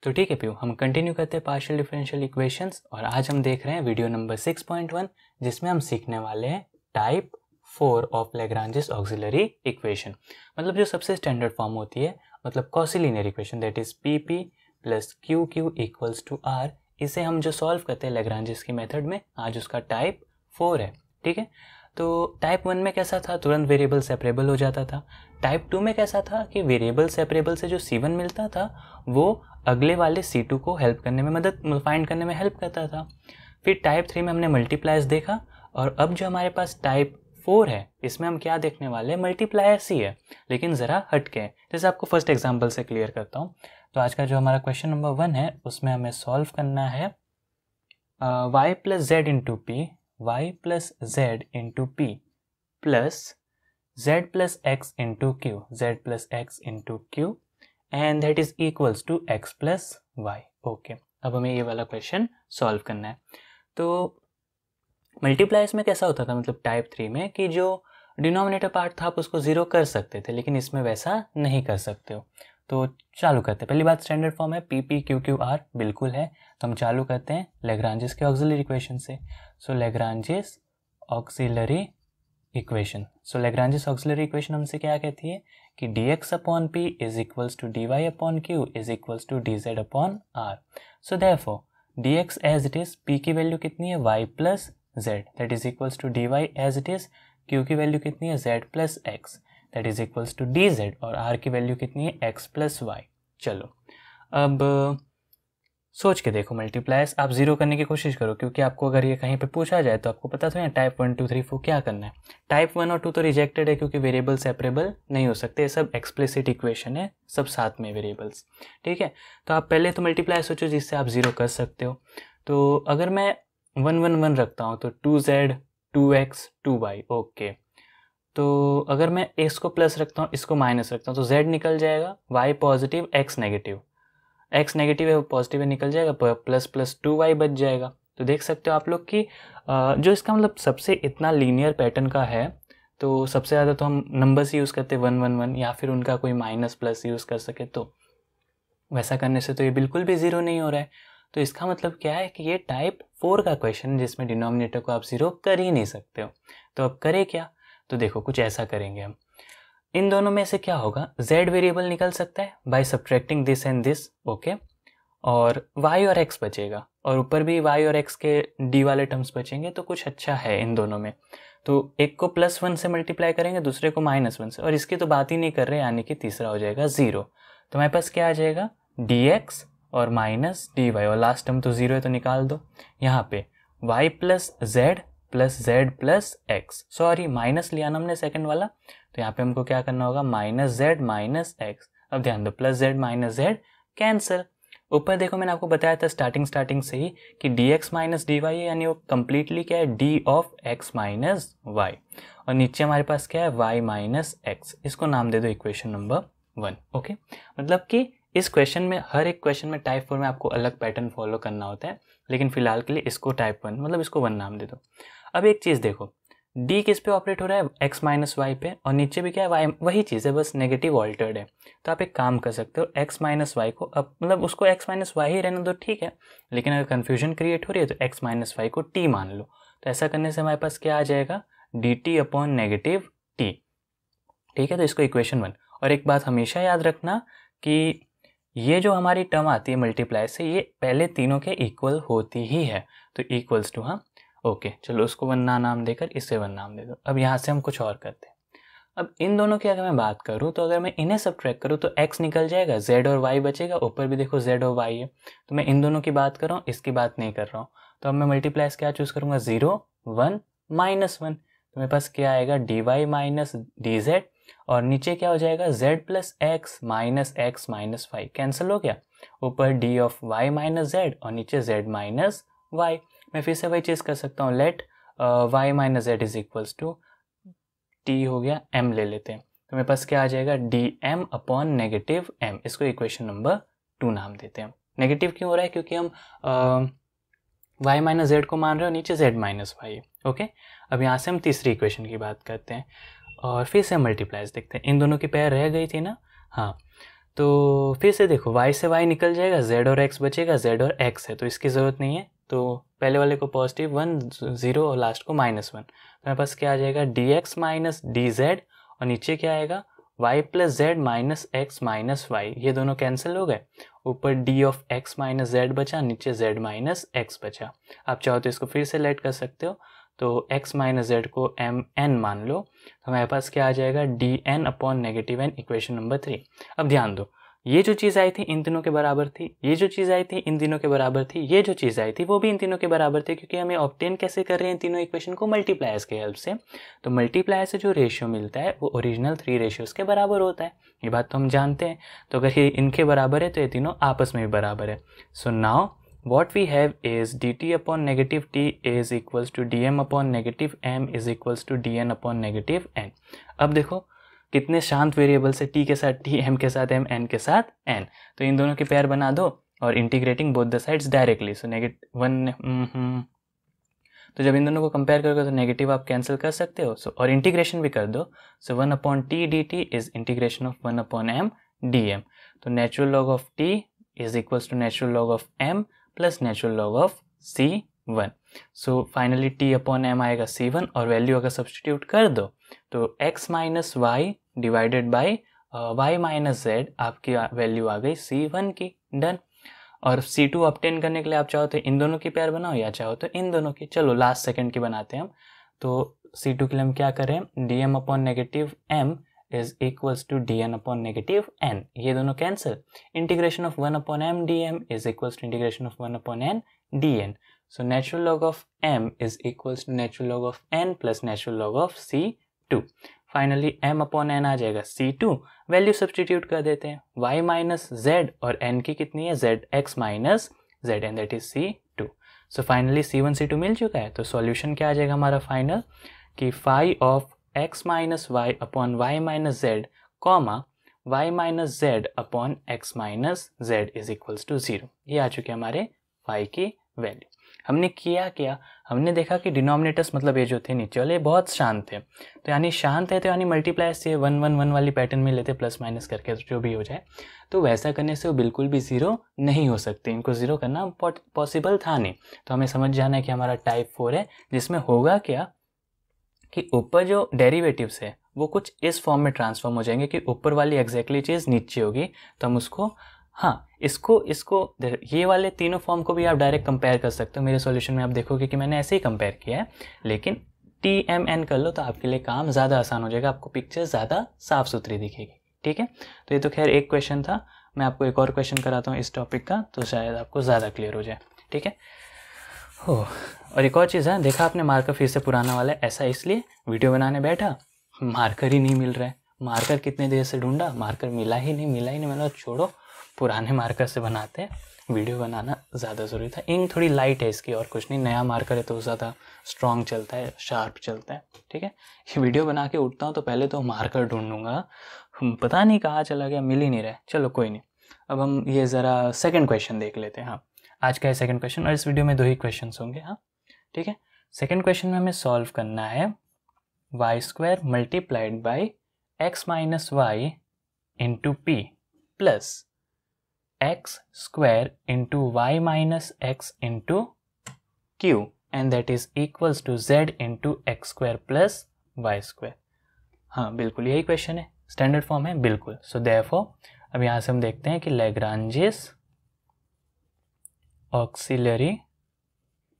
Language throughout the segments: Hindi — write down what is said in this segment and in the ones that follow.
तो ठीक है प्यू, हम कंटिन्यू करते हैं पार्शियल डिफरेंशियल इक्वेशंस और आज हम देख रहे हैं वीडियो नंबर 6.1 जिसमें हम सीखने वाले हैं type 4 of Lagrange's auxiliary equation. मतलब जो सबसे स्टैंडर्ड फॉर्म होती है, मतलब quasilinear equation that is P P plus Q Q equals to R. इसे हम जो सॉल्व करते हैं लैग्रांजेस की मेथड में, आज उसका टाइप 4 है। ठीक है, तो टाइप 1 में कैसा था, तुरंत वेरिएबल सेपरेबल हो जाता था। टाइप 2 में कैसा था कि वेरिएबल सेपरेबल से जो C1 मिलता था वो अगले वाले C2 को हेल्प करने में फाइंड करने में हेल्प करता था। फिर टाइप 3 में हमने मल्टीप्लायर्स देखा और अब जो हमारे पास टाइप 4 है इसमें हम क्या देखने वाले हैं, मल्टीप्लायर्स ही है लेकिन ज़रा हटके है। जैसे आपको फर्स्ट एग्जाम्पल से क्लियर करता हूँ। तो आज का जो हमारा क्वेश्चन नंबर 1 है उसमें हमें सॉल्व करना है y plus Z into P, y plus Z into P plus z plus X into Q, z plus X into Q and that is equals to x plus Y. Okay, अब हमें ये वाला क्वेश्चन सॉल्व करना है। तो मल्टीप्लायर्स में कैसा होता था, मतलब टाइप 3 में, कि जो डिनोमिनेटर पार्ट था आप उसको ज़ीरो कर सकते थे, लेकिन इसमें वैसा नहीं कर सकते हो। तो चालू करते हैं। पहली बात, स्टैंडर्ड फॉर्म है P P Q Q R, बिल्कुल है। तो हम चालू करते हैं लैग्रांजेस के ऑक्सिलरी इक्वेशन से। So Lagrange's auxiliary equation, so Lagrange's auxiliary equation हमसे क्या कहती है कि dx upon p is equals to dy upon q is equals to dz upon r। So therefore dx as it is, p की वैल्यू कितनी है y plus z that is equals to dy as it is, q की वैल्यू कितनी है z plus x that is equals to dz और r की वैल्यू कितनी है x प्लस y। चलो अब सोच के देखो, मल्टीप्लायर्स आप जीरो करने की कोशिश करो, क्योंकि आपको अगर ये कहीं पे पूछा जाए तो आपको पता तो है टाइप 1 2 3 4 क्या करना है। टाइप 1 और 2 तो रिजेक्टेड है क्योंकि वेरिएबल सेपरेबल नहीं हो सकते, ये सब एक्सप्लिसिट इक्वेशन है, सब साथ में वेरिएबल्स। ठीक है, तो आप पहले तो मल्टीप्लाई सोचो जिससे आप जीरो कर सकते हो। तो अगर मैं 1 1 1 रखता हूँ तो 2z 2x 2y। ओके, तो अगर मैं x को प्लस रखता हूँ, इसको माइनस रखता हूँ तो z निकल जाएगा, y positive x negative, x negative है वो पॉजिटिव है निकल जाएगा, प्लस प्लस 2y बच जाएगा। तो देख सकते हो आप लोग कि जो इसका मतलब सबसे इतना लीनियर पैटर्न का है, तो सबसे ज़्यादा तो हम नंबर्स यूज़ करते हैं 1 1 1, या फिर उनका कोई माइनस प्लस यूज़ कर सके। तो वैसा करने से तो ये बिल्कुल भी ज़ीरो नहीं हो रहा है। तो इसका मतलब क्या है कि ये टाइप 4 का क्वेश्चन है जिसमें डिनोमिनेटर को आप ज़ीरो कर ही नहीं सकते हो। तो अब करें क्या, तो देखो कुछ ऐसा करेंगे हम। इन दोनों में से क्या होगा, z वेरिएबल निकल सकता है by subtracting this and this. Okay, और y और x बचेगा और ऊपर भी y और x के d वाले टर्म्स बचेंगे। तो कुछ अच्छा है इन दोनों में। तो एक को +1 से मल्टीप्लाई करेंगे, दूसरे को -1 से, और इसकी तो बात ही नहीं कर रहे, यानी कि तीसरा हो जाएगा 0। तो हमारे पास क्या आ जाएगा, dx और माइनस dy, और लास्ट टर्म तो 0 है तो निकाल दो। यहाँ पे y plus Z plus x, sorry minus लिया ना हमने सेकंड वाला, तो यहाँ पे हमको क्या करना होगा, -z माइनस x। अब ध्यान दो, +z माइनस z कैंसिल। ऊपर देखो मैंने आपको बताया था स्टार्टिंग से ही कि dx माइनस dy है, यानी वो कंप्लीटली क्या है, d of x minus y, और नीचे हमारे पास क्या है, y माइनस x। इसको नाम दे दो इक्वेशन नंबर 1। ओके, मतलब कि इस क्वेश्चन में, हर एक क्वेश्चन में टाइप 4 में आपको अलग पैटर्न फॉलो करना होता है, लेकिन फिलहाल के लिए इसको टाइप 1, मतलब इसको 1 नाम दे दो। अब एक चीज़ देखो, d किस पे ऑपरेट हो रहा है, x माइनस वाई पे, और नीचे भी क्या है, y, वही चीज़ है, बस नेगेटिव ऑल्टर्ड है। तो आप एक काम कर सकते हो, x माइनस वाई को, अब मतलब उसको x माइनस वाई ही रहने दो, ठीक है, लेकिन अगर कन्फ्यूजन क्रिएट हो रही है तो x माइनस वाई को t मान लो। तो ऐसा करने से हमारे पास क्या आ जाएगा, dt अपॉन नेगेटिव t। ठीक है, तो इसको इक्वेशन 1। और एक बात हमेशा याद रखना कि ये जो हमारी टर्म आती है मल्टीप्लाई से, ये पहले तीनों के इक्वल होती ही है। तो इक्वल्स टू, हाँ ओके, चलो उसको 1 नाम देकर इसे 1 नाम दे दो। अब यहाँ से हम कुछ और करते हैं। अब इन दोनों की अगर मैं बात करूँ तो अगर मैं इन्हें सब्ट्रैक्ट करूँ तो x निकल जाएगा, z और y बचेगा, ऊपर भी देखो z और y है। तो मैं इन दोनों की बात कर रहा हूँ, इसकी बात नहीं कर रहा हूँ। तो अब मैं मल्टीप्लाइज क्या चूज़ करूँगा, 0 1 -1। तो मेरे पास क्या आएगा, dy माइनस dz, और नीचे क्या हो जाएगा, z plus x minus y cancel हो गया, ऊपर d of y minus z और नीचे z माइनस y। मैं फिर से वही चीज़ कर सकता हूँ, let y minus Z is equals to t हो गया, m ले लेते हैं। तो मेरे पास क्या आ जाएगा, dm अपॉन नेगेटिव m। इसको इक्वेशन नंबर 2 नाम देते हैं। नेगेटिव क्यों हो रहा है, क्योंकि हम y माइनस जेड को मान रहे हो, नीचे z माइनस वाई। ओके, अब यहाँ से हम तीसरी इक्वेशन की बात करते हैं और फिर से हम मल्टीप्लाइज देखते हैं। इन दोनों की पेयर रह गई थी ना, हाँ, तो फिर से देखो y से y निकल जाएगा, z और x बचेगा, z और x है तो इसकी ज़रूरत नहीं है, तो पहले वाले को पॉजिटिव 1 0 और लास्ट को -1, तो मेरे पास क्या आ जाएगा dx माइनस dz, और नीचे क्या आएगा y plus Z minus X minus Y, ये दोनों कैंसिल हो गए, ऊपर d of x minus Z बचा, नीचे z माइनस एक्स बचा। आप चाहो तो इसको फिर से लेट कर सकते हो, तो x माइनस जेड को mn मान लो, तो हमारे पास क्या आ जाएगा dn upon negative n, equation number 3। अब ध्यान दो, ये जो चीज़ आई थी इन तीनों के बराबर थी, ये जो चीज़ आई थी इन तीनों के बराबर थी, ये जो चीज़ आई थी वो भी इन तीनों के बराबर थी, क्योंकि हमें ऑब्टेन कैसे कर रहे हैं तीनों इक्वेशन को मल्टीप्लायर्स के हेल्प से। तो मल्टीप्लायर से जो रेशियो मिलता है वो ओरिजिनल 3 रेशियोज के बराबर होता है, ये बात तो हम जानते हैं। तो अगर ये इनके बराबर है तो ये तीनों आपस में भी बराबर है। So now what we have is dt upon negative t is equals to dm upon negative m is equals to dn upon negative n। अब देखो कितने शांत वेरिएबल से, t के साथ t, m के साथ m, n के साथ n, तो इन दोनों के पेयर बना दो और integrating both the sides directly, so negative 1 तो जब इन दोनों को कंपेयर करोगे तो नेगेटिव आप कैंसिल कर सकते हो, सो और इंटीग्रेशन भी कर दो, so 1 upon T D T is integration of 1 upon M D M, तो natural log of T is equals to natural log of M plus natural log of C1। So finally t upon M आएगा C1, और वैल्यू अगर सब्सटीट्यूट कर दो तो x minus Y divided by y minus Z, आपकी वैल्यू आ गई C1 की, डन। और C2 ऑब्टेन करने के लिए आप चाहो तो इन दोनों की पेयर बनाओ या चाहो तो इन दोनों की, चलो लास्ट सेकंड की बनाते हैं हम। तो C2 के लिए हम क्या करें, dm upon negative m is equals to dn upon negative n, ये दोनों cancel, integration of 1 upon m dm is equals to integration of 1 upon n dn, so natural log of m is equals to natural log of n plus natural log of C2। Finally m upon n आ जाएगा C2, वैल्यू सब्सटीट्यूट कर देते हैं, y माइनस z और n की कितनी है zx minus z, and that is C2। So finally C1 C2 मिल चुका है, तो सॉल्यूशन क्या आ जाएगा हमारा फाइनल, कि phi of x minus Y upon Y minus Z comma Y minus Z upon X minus Z is equals to 0। ये आ चुके हमारे फाई की वैल्यू। हमने किया क्या, हमने देखा कि डिनोमिनेटर्स मतलब ये जो थे नीचे वाले बहुत शांत थे, तो यानी शांत है तो यानी मल्टीप्लाई से 1 1 1 वाली पैटर्न में लेते प्लस माइनस करके, तो जो भी हो जाए, तो वैसा करने से वो बिल्कुल भी ज़ीरो नहीं हो सकते, इनको ज़ीरो करना पॉसिबल था नहीं। तो हमें समझ जाना है कि हमारा टाइप 4 है, जिसमें होगा क्या कि ऊपर जो डेरिवेटिव्स है वो कुछ इस फॉर्म में ट्रांसफॉर्म हो जाएंगे कि ऊपर वाली एग्जैक्टली चीज़ नीचे होगी, तो हम उसको, हाँ इसको ये वाले तीनों फॉर्म को भी आप डायरेक्ट कंपेयर कर सकते हो। मेरे सॉल्यूशन में आप देखोगे कि मैंने ऐसे ही कंपेयर किया है, लेकिन TMN कर लो तो आपके लिए काम ज़्यादा आसान हो जाएगा, आपको पिक्चर ज़्यादा साफ सुथरी दिखेगी, ठीक है। तो ये तो खैर एक क्वेश्चन था, मैं आपको एक और क्वेश्चन कराता हूँ इस टॉपिक का, तो शायद आपको ज़्यादा क्लियर हो जाए, ठीक है। हो, और एक और चीज़ है, देखा आपने मार्कर फिर से पुराना वाला है, ऐसा इसलिए वीडियो बनाने बैठा मार्कर ही नहीं मिल रहा है, मार्कर कितने देर से ढूंढा, मार्कर मिला ही नहीं, मतलब छोड़ो पुराने मार्कर से बनाते हैं, वीडियो बनाना ज़्यादा ज़रूरी था। इंक थोड़ी लाइट है इसकी, और कुछ नहीं, नया मार्कर है तो ज़्यादा स्ट्रॉन्ग चलता है, शार्प चलता है, ठीक है। ये वीडियो बना के उठता हूँ तो पहले तो मार्कर ढूंढूंगा, पता नहीं कहाँ चला गया, मिल ही नहीं रहा। चलो कोई नहीं, अब हम ये ज़रा सेकेंड क्वेश्चन देख लेते हैं। हाँ, आज का है सेकेंड क्वेश्चन, और इस वीडियो में 2 ही क्वेश्चन होंगे, हाँ ठीक है। सेकेंड क्वेश्चन में हमें सॉल्व करना है Y square multiplied by X minus Y into P plus X square into Y minus X into Q, and that is equals to Z into x square plus Y square. हाँ बिल्कुल यही क्वेश्चन है, स्टैंडर्ड फॉर्म है बिल्कुल। सो देयरफॉर अब यहाँ से हम देखते हैं कि लैग्रांजेस ऑक्सिलरी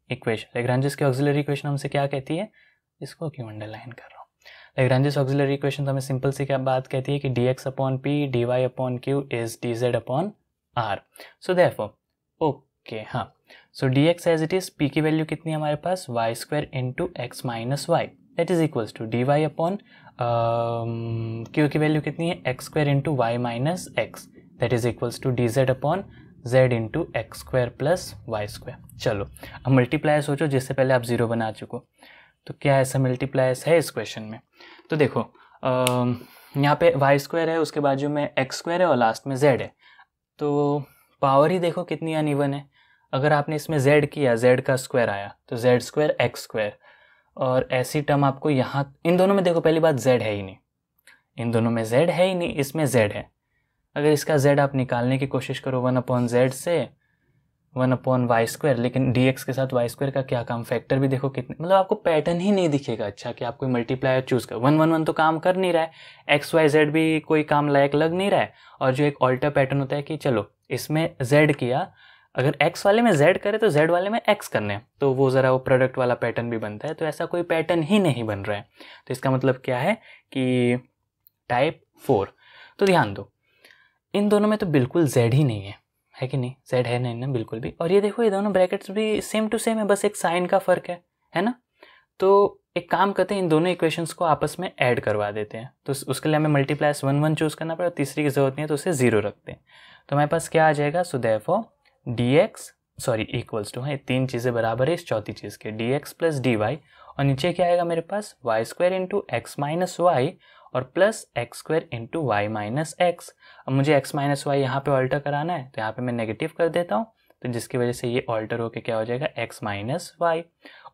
इक्वेशन, लैग्रांजेस की ऑक्सिलरी इक्वेशन हमसे क्या कहती है, इसको क्यों अंडरलाइन कर रहा हूँ, लैग्रांजेस ऑक्सिलरी इक्वेशन तो हमें सिंपल सी क्या बात कहती है कि dx upon p dy upon q is dz upon r. So therefore okay, हाँ, so dx as it is, p की वैल्यू कितनी है हमारे पास, y square into x minus y, that is equals to dy upon q की वैल्यू कितनी है, x square into Y minus x, that is equals to dz upon z into x square plus Y square. चलो अब मल्टीप्लाई सोचो, जिससे पहले आप 0 बना चुको, तो क्या ऐसा मल्टीप्लायर्स है इस क्वेश्चन में। तो देखो यहाँ पे वाई स्क्वायर है, उसके बाजू में एक्स स्क्वायर है और लास्ट में जेड है, तो पावर ही देखो कितनी अनइवन है। अगर आपने इसमें जेड किया, जेड का स्क्वायर आया तो जेड स्क्वायर एक्स स्क्वायर, और ऐसी टर्म आपको यहाँ, इन दोनों में देखो पहली बात जेड है ही नहीं, इन दोनों में जेड है ही नहीं, इसमें जेड है। अगर इसका z आप निकालने की कोशिश करो 1/z से 1/y², लेकिन dx के साथ y² का क्या काम, फैक्टर भी देखो कितने, मतलब आपको पैटर्न ही नहीं दिखेगा अच्छा कि आप कोई मल्टीप्लायर चूज कर 1 1 1 तो काम कर नहीं रहा है, x y z भी कोई काम लायक लग नहीं रहा है। और जो एक ऑल्टर पैटर्न होता है कि चलो इसमें z किया, अगर x वाले में z करे तो z वाले में x करने हैं, तो वो ज़रा वो प्रोडक्ट वाला पैटर्न भी बनता है। तो ऐसा कोई पैटर्न ही नहीं बन रहा है, तो इसका मतलब क्या है कि टाइप 4। तो ध्यान दो इन दोनों में तो बिल्कुल z ही नहीं है कि नहीं, z है नहीं ना बिल्कुल भी। और ये देखो ये दोनों ब्रैकेट्स भी सेम टू सेम है, बस एक साइन का फ़र्क है ना। तो एक काम करते हैं, इन दोनों इक्वेशंस को आपस में ऐड करवा देते हैं। तो उसके लिए हमें मल्टीप्लायर्स 1 1 चूज़ करना पड़ेगा, तीसरी की ज़रूरत नहीं है तो उसे 0 रखते हैं। तो हमारे पास क्या आ जाएगा, so therefore dx equals to, हाँ तीन चीज़ें बराबर है इस चौथी चीज़ के, dx प्लस dy, और नीचे क्या आएगा मेरे पास y² into x minus y और plus x² into Y minus x. अब मुझे x माइनस वाई यहाँ पे ऑल्टर कराना है, तो यहाँ पे मैं नेगेटिव कर देता हूँ, तो जिसकी वजह से ये ऑल्टर होके क्या हो जाएगा x माइनस वाई।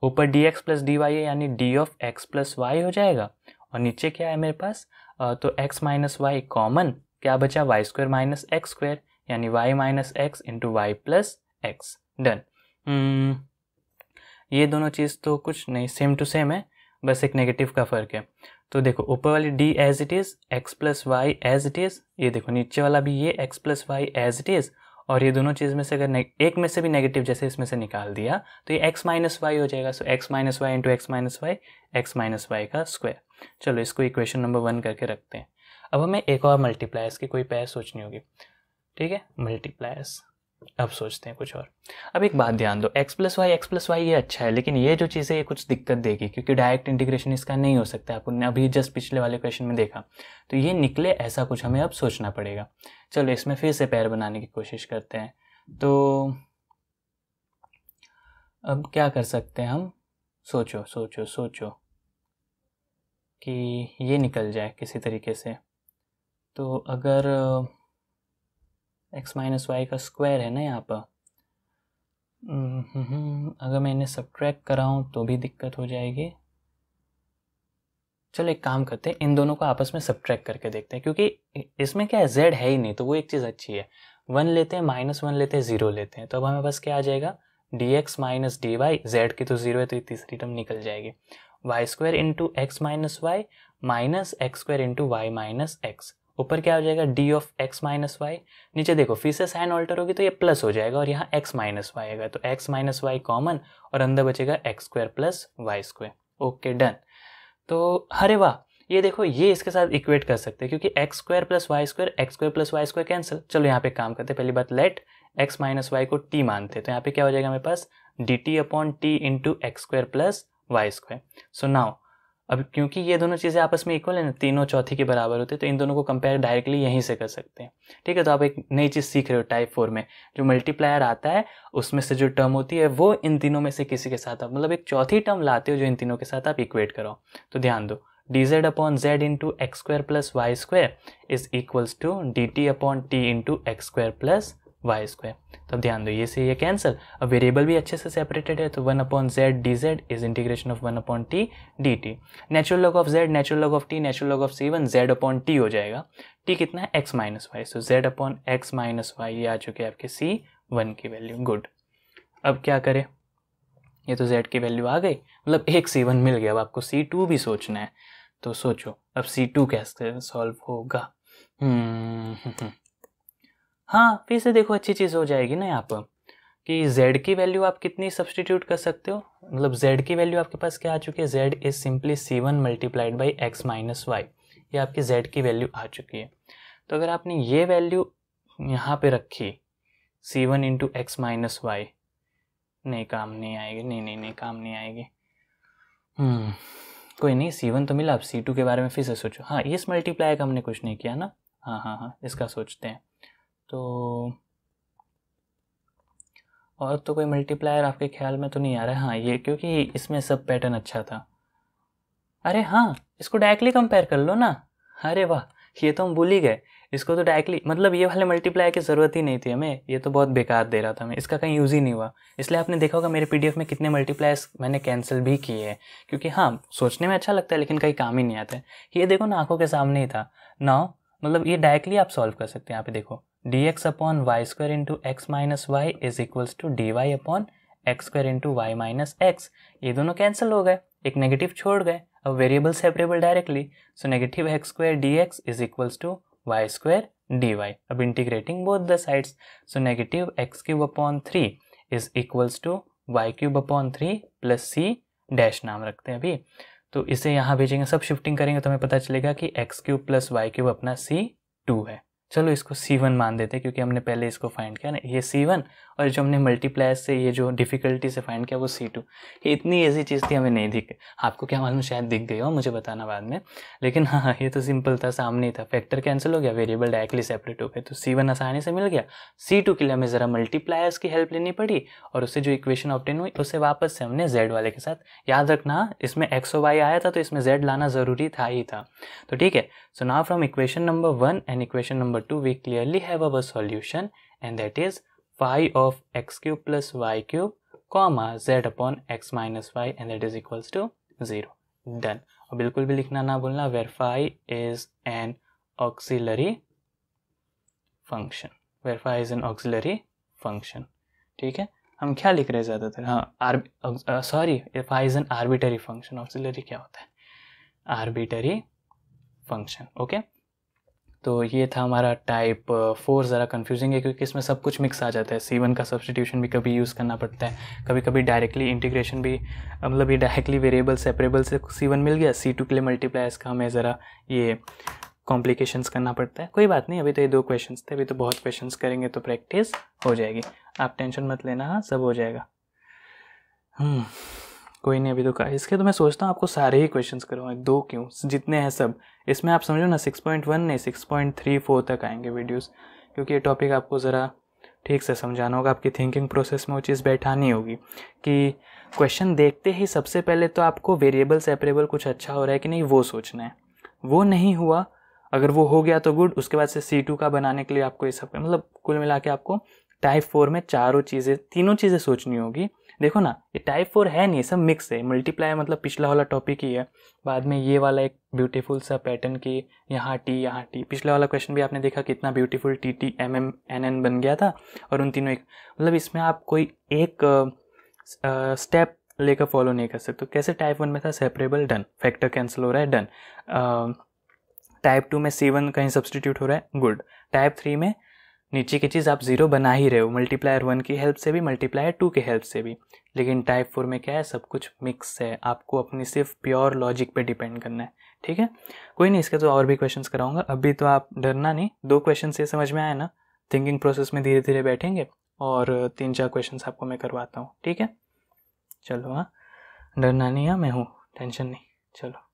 ऊपर dx प्लस dy है यानी d of x plus Y हो जाएगा, और नीचे क्या है मेरे पास, तो x माइनस वाई कॉमन, क्या बचा y² माइनस x² यानी y minus X into Y plus X. Done. ये दोनों चीज़ तो कुछ नहीं, सेम टू सेम है, बस एक नेगेटिव का फ़र्क है। तो देखो ऊपर वाली d as it is, x plus Y as it is, ये देखो नीचे वाला भी ये x plus Y as it is, और ये दोनों चीज़ में से अगर एक में से भी नेगेटिव जैसे इसमें से निकाल दिया तो ये x माइनस वाई हो जाएगा। So x minus Y into x minus Y, X minus Y का स्क्वायर। चलो इसको इक्वेशन नंबर 1 करके रखते हैं। अब हमें एक और मल्टीप्लायर्स की कोई पेयर सोचनी होगी, ठीक है, मल्टीप्लायर्स अब सोचते हैं कुछ और। अब एक बात ध्यान दो, x प्लस वाई ये अच्छा है, लेकिन ये जो चीज़ है ये कुछ दिक्कत देगी क्योंकि डायरेक्ट इंटीग्रेशन इसका नहीं हो सकता, आपने अभी जस्ट पिछले वाले क्वेश्चन में देखा। तो ये निकले ऐसा कुछ हमें अब सोचना पड़ेगा। चलो इसमें फिर से पेयर बनाने की कोशिश करते हैं। तो अब क्या कर सकते हैं हम, सोचो सोचो सोचो कि ये निकल जाए किसी तरीके से। तो अगर x माइनस वाई का स्क्वायर है ना यहाँ पर, अगर मैं इन्हें सब्ट्रैक्ट कराऊँ तो भी दिक्कत हो जाएगी। चलो एक काम करते हैं, इन दोनों को आपस में सब्ट्रैक्ट करके देखते हैं, क्योंकि इसमें क्या है z है ही नहीं, तो वो एक चीज़ अच्छी है। 1 लेते हैं, -1 लेते हैं, 0 लेते हैं, तो अब हमें बस क्या आ जाएगा dx minus D Y, Z की तो 0 है तो ये तीसरी टर्म निकल जाएगी, y² into x minus y minus x² into Y minus x. ऊपर क्या हो जाएगा d of x minus y, नीचे देखो फिर से साइन ऑल्टर होगी तो ये प्लस हो जाएगा और यहाँ x माइनस वाई आएगा, तो x माइनस वाई कॉमन और अंदर बचेगा x² plus y²। Okay done. तो अरे वाह, ये देखो ये इसके साथ इक्वेट कर सकते हैं क्योंकि x² प्लस y² कैंसिल। चलो यहाँ पे काम करते हैं, पहली बात लेट x माइनस वाई को t मानते हैं, तो यहाँ पे क्या हो जाएगा मेरे पास dt upon t into x² plus y²। So now अब क्योंकि ये दोनों चीज़ें आपस में इक्वल है ना, तीनों चौथी के बराबर होते हैं, तो इन दोनों को कंपेयर डायरेक्टली यहीं से कर सकते हैं। ठीक है, तो आप एक नई चीज़ सीख रहे हो टाइप 4 में, जो मल्टीप्लायर आता है उसमें से जो टर्म होती है वो इन तीनों में से किसी के साथ आप, मतलब एक चौथी टर्म लाते हो जो इन तीनों के साथ आप इक्वेट करो। तो ध्यान दो dz upon z into x² plus y² is equals to dt upon t into x² plus y²। तो ध्यान दो ये से ये कैंसिल, अब वेरिएबल भी अच्छे से सेपरेटेड है, तो 1 upon z dz is integration of 1 upon t dt। Natural log of z, natural log of t, natural log of c1 z upon t हो जाएगा। t कितना है x minus y, so z upon x minus Y, ये आ चुके हैं आपके c1 की वैल्यू। गुड। अब क्या करें, ये तो z की वैल्यू आ गई, मतलब एक c1 मिल गया। अब आपको c2 भी सोचना है, तो सोचो अब c2 कैसे सॉल्व होगा। हाँ फिर से देखो अच्छी चीज़ हो जाएगी ना यहाँ पर कि z की वैल्यू आप कितनी सब्सटीट्यूट कर सकते हो, मतलब z की वैल्यू आपके पास क्या आ चुकी है, z is simply c1 multiplied by x minus Y, ये आपकी z की वैल्यू आ चुकी है। तो अगर आपने ये वैल्यू यहाँ पे रखी c1 into x minus Y, नहीं काम नहीं आएगी, नहीं काम नहीं आएगी। कोई नहीं, c1 तो मिला, अब c2 के बारे में फिर से सोचो। हाँ इस मल्टीप्लाई का हमने कुछ नहीं किया ना, हाँ इसका सोचते हैं। तो और तो कोई मल्टीप्लायर आपके ख्याल में तो नहीं आ रहा है। हाँ ये, क्योंकि इसमें सब पैटर्न अच्छा था। अरे हाँ इसको डायरेक्टली कंपेयर कर लो ना। अरे वाह, ये तो हम भूल ही गए, इसको तो डायरेक्टली, मतलब ये वाले मल्टीप्लायर की ज़रूरत ही नहीं थी हमें, ये तो बहुत बेकार दे रहा था हमें, इसका कहीं यूज़ ही नहीं हुआ। इसलिए आपने देखा होगा मेरे PDF में कितने मल्टीप्लायर्स मैंने कैंसिल भी किए हैं, क्योंकि हाँ सोचने में अच्छा लगता है लेकिन कहीं काम ही नहीं आता है। ये देखो ना आंखों के सामने ही था। नाउ मतलब ये डायरेक्टली आप सॉल्व कर सकते हैं। यहाँ पे देखो dx upon y square into x minus y is equals to d y upon x square into Y minus x. ये दोनों कैंसिल हो गए, एक नेगेटिव छोड़ गए, अब variable separable directly, so negative x square d x is equals to y square d y. अब integrating both the sides, so negative x cube upon 3 is equals to y cube upon 3 plus c dash नाम रखते हैं अभी। तो इसे यहाँ भेजेंगे, सब शिफ्टिंग करेंगे तो हमें पता चलेगा कि x cube plus y cube अपना C2 है। चलो इसको C1 मान देते हैं क्योंकि हमने पहले इसको फाइंड किया ना, ये C1 और जो हमने मल्टीप्लाई से ये जो डिफिकल्टी से फाइंड किया वो C2। ये इतनी ईजी चीज़ थी, हमें नहीं दिख, आपको क्या मालूम शायद दिख गई हो, मुझे बताना बाद में। लेकिन हाँ ये तो सिंपल था, सामने ही था, फैक्टर कैंसिल हो गया, वेरिएबल डायरेक्टली सेपरेट हो गए, तो C1 आसानी से मिल गया। C2 के लिए हमें ज़रा मल्टीप्लायर्स की हेल्प लेनी पड़ी और उससे जो इक्वेशन ऑब्टेन हुई उसे वापस से हमने Z वाले के साथ, याद रखना इसमें X और Y आया था तो इसमें Z लाना ज़रूरी था ही था। तो ठीक है, so now from equation number 1 and equation number 2 we clearly have our solution and that is phi of x cube plus y cube comma z upon x minus y and that is equals to 0. Done. और बिल्कुल भी लिखना ना भूलना where phi is an auxiliary function. Where phi is an auxiliary function. ठीक है, हम क्या लिख रहे हैं ज़्यादातर, हाँ sorry phi is an arbitrary function. auxiliary क्या होता है, arbitrary function. ओके तो ये था हमारा टाइप 4। ज़रा कंफ्यूजिंग है क्योंकि इसमें सब कुछ मिक्स आ जाता है। C1 का सब्स्टिट्यूशन भी कभी यूज़ करना पड़ता है, कभी कभी डायरेक्टली इंटीग्रेशन भी, मतलब ये डायरेक्टली वेरिएबल सेपरेबल से C1 मिल गया, C2 के लिए मल्टीप्लायर्स का हमें ज़रा ये कॉम्प्लिकेशंस करना पड़ता है। कोई बात नहीं, अभी तो ये 2 क्वेश्चंस थे, अभी तो बहुत क्वेश्चंस करेंगे तो प्रैक्टिस हो जाएगी, आप टेंशन मत लेना, हाँ सब हो जाएगा। कोई नहीं, अभी तो इसके तो मैं सोचता हूँ आपको सारे ही क्वेश्चंस करवाएं, 2 क्यों, जितने हैं सब इसमें आप समझो ना 6.1 नहीं 6.34 तक आएंगे वीडियोस, क्योंकि ये टॉपिक आपको ज़रा ठीक से समझाना होगा, आपकी थिंकिंग प्रोसेस में वो चीज़ बैठानी होगी कि क्वेश्चन देखते ही सबसे पहले तो आपको वेरिएबल सेपरेबल कुछ अच्छा हो रहा है कि नहीं वो सोचना है। वो नहीं हुआ, अगर वो हो गया तो गुड, उसके बाद से C2 का बनाने के लिए आपको ये सब, मतलब कुल मिला के आपको टाइप 4 में तीनों चीज़ें सोचनी होगी। देखो ना ये टाइप 4 है नहीं, सब मिक्स है। मल्टीप्लाई मतलब पिछला वाला टॉपिक ही है, बाद में ये वाला एक ब्यूटीफुल सा पैटर्न की यहाँ टी, पिछला वाला क्वेश्चन भी आपने देखा कितना ब्यूटीफुल TT MM NN बन गया था, और उन तीनों एक, मतलब इसमें आप कोई एक स्टेप लेकर फॉलो नहीं कर सकते। तो कैसे टाइप 1 में था सेपरेबल, डन, फैक्टर कैंसिल हो रहा है, डन। टाइप 2 में C1 कहीं सब्सटीट्यूट हो रहा है, गुड। टाइप 3 में नीचे की चीज़ आप 0 बना ही रहे हो, मल्टीप्लायर 1 की हेल्प से भी, मल्टीप्लायर 2 की हेल्प से भी, लेकिन टाइप 4 में क्या है, सब कुछ मिक्स है, आपको अपनी सिर्फ प्योर लॉजिक पे डिपेंड करना है। ठीक है, कोई नहीं, इसके तो और भी क्वेश्चंस कराऊंगा, अभी तो आप डरना नहीं। 2 क्वेश्चन से समझ में आए ना, थिंकिंग प्रोसेस में धीरे धीरे बैठेंगे और 3-4 क्वेश्चन आपको मैं करवाता हूँ। ठीक है, चलो हाँ, डरना नहीं है, मैं हूँ, टेंशन नहीं, चलो।